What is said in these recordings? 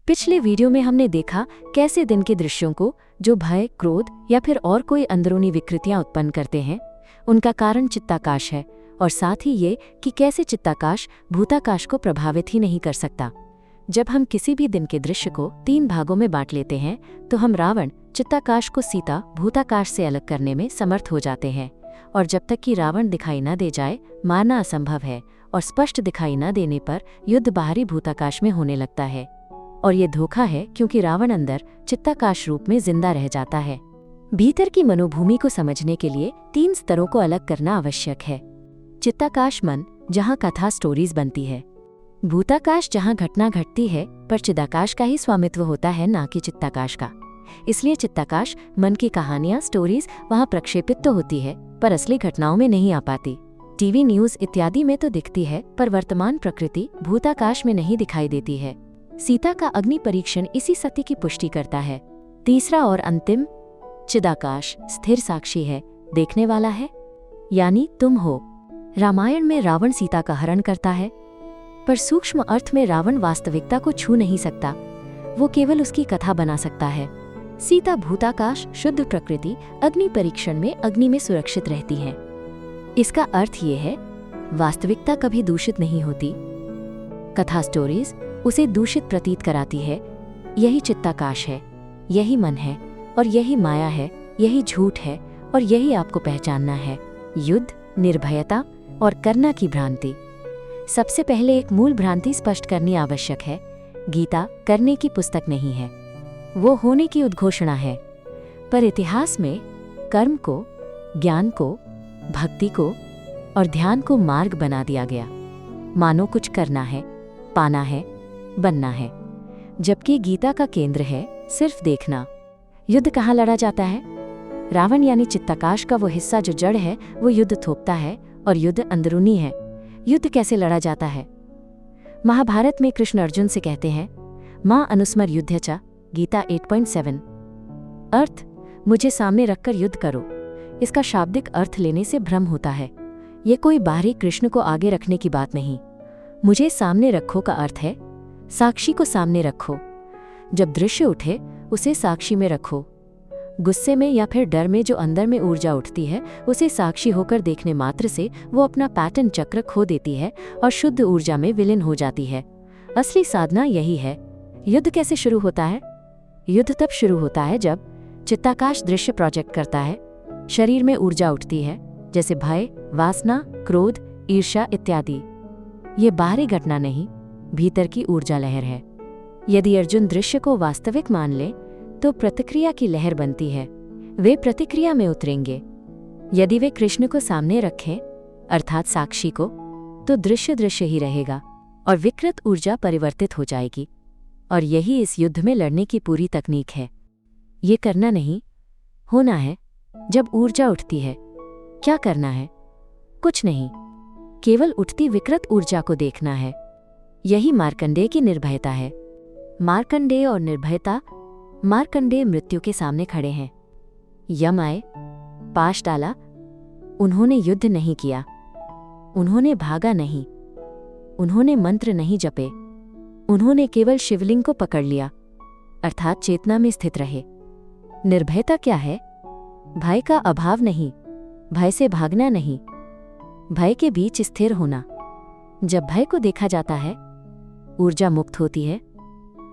पिछले वीडियो में हमने देखा कैसे दिन के दृश्यों को, जो भय, क्रोध या फिर और कोई अंदरूनी विकृतियां उत्पन्न करते हैं, उनका कारण चित्ताकाश है, और साथ ही ये कि कैसे चित्ताकाश भूताकाश को प्रभावित ही नहीं कर सकता। जब हम किसी भी दिन के दृश्य को 3 भागों में बांट लेते हैं तो हम रावण, चित्ताकाश को सीता, भूताकाश से अलग करने में समर्थ हो जाते हैं। और जब तक कि रावण दिखाई न दे जाए, मारना असंभव है, और स्पष्ट दिखाई न देने पर युद्ध बाहरी भूताकाश में होने लगता है। और ये धोखा है, क्योंकि रावण अंदर चित्ताकाश रूप में जिंदा रह जाता है। भीतर की मनोभूमि को समझने के लिए 3 स्तरों को अलग करना आवश्यक है। चित्ताकाश मन, जहाँ कथा स्टोरीज बनती है। भूताकाश, जहाँ घटना घटती है, पर चिदाकाश का ही स्वामित्व होता है, ना कि चित्ताकाश का। इसलिए चित्ताकाश मन की कहानियां, स्टोरीज वहाँ प्रक्षेपित तो होती है, पर असली घटनाओं में नहीं आ पाती। टीवी, न्यूज इत्यादि में तो दिखती है, पर वर्तमान प्रकृति भूताकाश में नहीं दिखाई देती है। सीता का अग्नि परीक्षण इसी सत्य की पुष्टि करता है। तीसरा और अंतिम, चिदाकाश स्थिर साक्षी है, देखने वाला है, यानी तुम हो। रामायण में रावण सीता का हरण करता है, पर सूक्ष्म अर्थ में रावण वास्तविकता को छू नहीं सकता, वो केवल उसकी कथा बना सकता है। सीता भूताकाश, शुद्ध प्रकृति, अग्नि परीक्षण में अग्नि में सुरक्षित रहती है। इसका अर्थ ये है, वास्तविकता कभी दूषित नहीं होती। कथा, स्टोरीज उसे दूषित प्रतीत कराती है। यही चित्ताकाश है, यही मन है, और यही माया है, यही झूठ है, और यही आपको पहचानना है। युद्ध, निर्भयता और करना की भ्रांति। सबसे पहले एक मूल भ्रांति स्पष्ट करनी आवश्यक है। गीता करने की पुस्तक नहीं है, वो होने की उद्घोषणा है। पर इतिहास में कर्म को, ज्ञान को, भक्ति को और ध्यान को मार्ग बना दिया गया। मानो कुछ करना है, पाना है, बनना है, जबकि गीता का केंद्र है सिर्फ देखना। युद्ध कहाँ लड़ा जाता है? रावण यानी चित्ताकाश का वो हिस्सा जो जड़ है, वो युद्ध थोपता है, और युद्ध अंदरूनी है। युद्ध कैसे लड़ा जाता है? महाभारत में कृष्ण अर्जुन से कहते हैं, मां अनुस्मर युद्ध च, गीता 8.7। अर्थ, मुझे सामने रखकर युद्ध करो। इसका शाब्दिक अर्थ लेने से भ्रम होता है। ये कोई बाहरी कृष्ण को आगे रखने की बात नहीं। मुझे सामने रखो का अर्थ है, साक्षी को सामने रखो। जब दृश्य उठे, उसे साक्षी में रखो। गुस्से में या फिर डर में जो अंदर में ऊर्जा उठती है, उसे साक्षी होकर देखने मात्र से वो अपना पैटर्न चक्र खो देती है और शुद्ध ऊर्जा में विलीन हो जाती है। असली साधना यही है। युद्ध कैसे शुरू होता है? युद्ध तब शुरू होता है जब चित्ताकाश दृश्य प्रोजेक्ट करता है, शरीर में ऊर्जा उठती है, जैसे भय, वासना, क्रोध, ईर्ष्या इत्यादि। ये बाहरी घटना नहीं, भीतर की ऊर्जा लहर है। यदि अर्जुन दृश्य को वास्तविक मान ले तो प्रतिक्रिया की लहर बनती है। वे प्रतिक्रिया में उतरेंगे। यदि वे कृष्ण को सामने रखें, अर्थात साक्षी को, तो दृश्य दृश्य ही रहेगा और विकृत ऊर्जा परिवर्तित हो जाएगी। और यही इस युद्ध में लड़ने की पूरी तकनीक है। ये करना नहीं, होना है। जब ऊर्जा उठती है, क्या करना है? कुछ नहीं, केवल उठती विकृत ऊर्जा को देखना है। यही मार्कंडेय की निर्भयता है। मार्कंडेय और निर्भयता। मार्कंडेय मृत्यु के सामने खड़े हैं। यम आए, पाश डाला, उन्होंने युद्ध नहीं किया, उन्होंने भागा नहीं, उन्होंने मंत्र नहीं जपे, उन्होंने केवल शिवलिंग को पकड़ लिया, अर्थात चेतना में स्थित रहे। निर्भयता क्या है? भय का अभाव नहीं, भय से भागना नहीं, भय के बीच स्थिर होना। जब भय को देखा जाता है, ऊर्जा मुक्त होती है।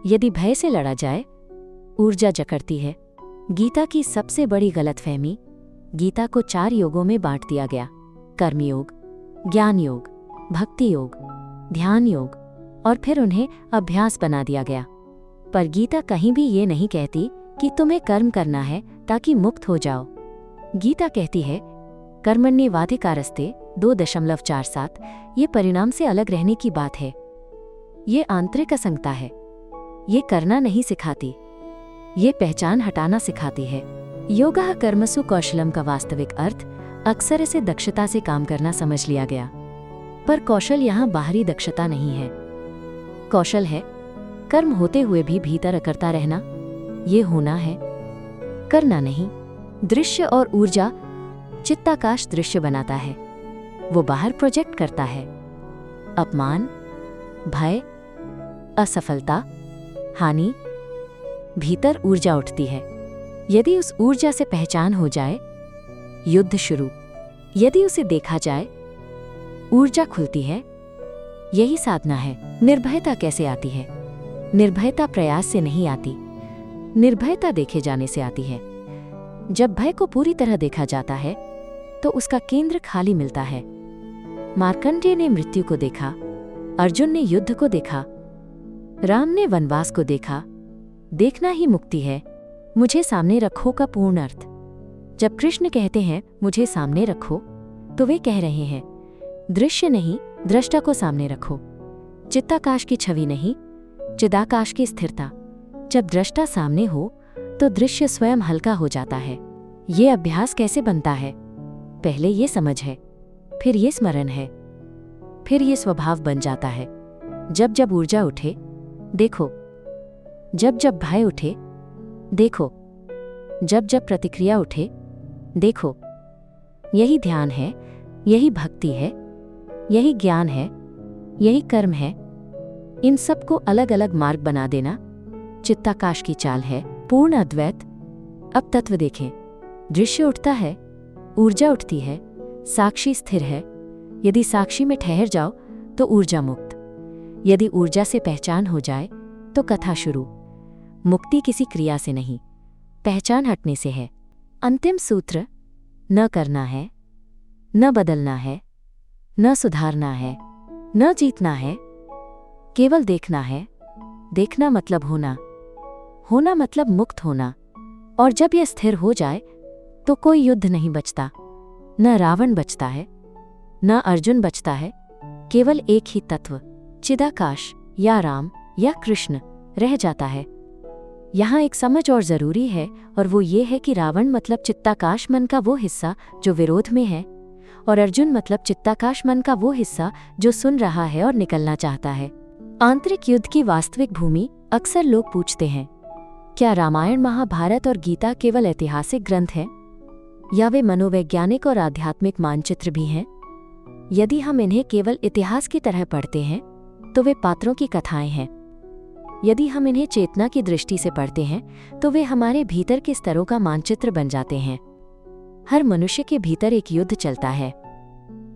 यदि भय से लड़ा जाए, ऊर्जा जकड़ती है। गीता की सबसे बड़ी गलतफहमी, गीता को 4 योगों में बांट दिया गया। कर्मयोग, ज्ञान योग, भक्ति योग, ध्यान योग, और फिर उन्हें अभ्यास बना दिया गया। पर गीता कहीं भी ये नहीं कहती कि तुम्हें कर्म करना है ताकि मुक्त हो जाओ। गीता कहती है, कर्मण्येवाधिकारस्ते 2.47। ये परिणाम से अलग रहने की बात है। ये आंतरिक असंगता है। ये करना नहीं सिखाती, ये पहचान हटाना सिखाती है। योगः कर्मसु कौशलम का वास्तविक अर्थ अक्सर इसे दक्षता से काम करना समझ लिया गया। पर कौशल यहाँ बाहरी दक्षता नहीं है। कौशल है कर्म होते हुए भी भीतर अकड़ता रहना। ये होना है, करना नहीं। दृश्य और ऊर्जा। चित्ताकाश दृश्य बनाता है, वो बाहर प्रोजेक्ट करता है। अपमान, भय, असफलता, हानि, भीतर ऊर्जा उठती है। यदि उस ऊर्जा से पहचान हो जाए, युद्ध शुरू। यदि उसे देखा जाए, ऊर्जा खुलती है। यही साधना है। निर्भयता कैसे आती है? निर्भयता प्रयास से नहीं आती, निर्भयता देखे जाने से आती है। जब भय को पूरी तरह देखा जाता है तो उसका केंद्र खाली मिलता है। मार्कंडेय ने मृत्यु को देखा, अर्जुन ने युद्ध को देखा, राम ने वनवास को देखा। देखना ही मुक्ति है। मुझे सामने रखो का पूर्ण अर्थ। जब कृष्ण कहते हैं मुझे सामने रखो, तो वे कह रहे हैं दृश्य नहीं, दृष्टा को सामने रखो। चित्ताकाश की छवि नहीं, चिदाकाश की स्थिरता। जब दृष्टा सामने हो तो दृश्य स्वयं हल्का हो जाता है। ये अभ्यास कैसे बनता है? पहले ये समझ है, फिर ये स्मरण है, फिर ये स्वभाव बन जाता है। जब जब ऊर्जा उठे, देखो। जब जब भय उठे, देखो। जब जब प्रतिक्रिया उठे, देखो। यही ध्यान है, यही भक्ति है, यही ज्ञान है, यही कर्म है। इन सबको अलग अलग मार्ग बना देना चित्ताकाश की चाल है। पूर्ण अद्वैत। अब तत्व देखें। दृश्य उठता है, ऊर्जा उठती है, साक्षी स्थिर है। यदि साक्षी में ठहर जाओ तो ऊर्जा मुक्त। यदि ऊर्जा से पहचान हो जाए तो कथा शुरू। मुक्ति किसी क्रिया से नहीं, पहचान हटने से है। अंतिम सूत्र, न करना है, न बदलना है, न सुधारना है, न जीतना है, केवल देखना है। देखना मतलब होना, होना मतलब मुक्त होना। और जब यह स्थिर हो जाए तो कोई युद्ध नहीं बचता, न रावण बचता है, न अर्जुन बचता है। केवल एक ही तत्व, चिदाकाश या राम या कृष्ण रह जाता है। यहाँ एक समझ और जरूरी है, और वो ये है कि रावण मतलब चित्ताकाश मन का वो हिस्सा जो विरोध में है, और अर्जुन मतलब चित्ताकाश मन का वो हिस्सा जो सुन रहा है और निकलना चाहता है। आंतरिक युद्ध की वास्तविक भूमि। अक्सर लोग पूछते हैं, क्या रामायण, महाभारत और गीता केवल ऐतिहासिक ग्रंथ हैं, या वे मनोवैज्ञानिक और आध्यात्मिक मानचित्र भी हैं? यदि हम इन्हें केवल इतिहास की तरह पढ़ते हैं तो वे पात्रों की कथाएं हैं। यदि हम इन्हें चेतना की दृष्टि से पढ़ते हैं तो वे हमारे भीतर के स्तरों का मानचित्र बन जाते हैं। हर मनुष्य के भीतर एक युद्ध चलता है।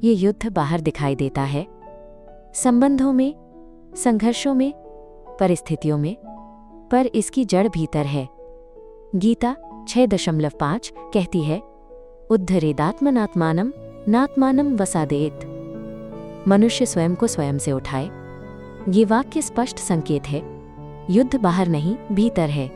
ये युद्ध बाहर दिखाई देता है, संबंधों में, संघर्षों में, परिस्थितियों में, पर इसकी जड़ भीतर है। गीता 6.5 कहती है, उद्धरेदात्मनात्मानम नात्मानम वसादेत। मनुष्य स्वयं को स्वयं से उठाए। ये वाक्य स्पष्ट संकेत है, युद्ध बाहर नहीं, भीतर है।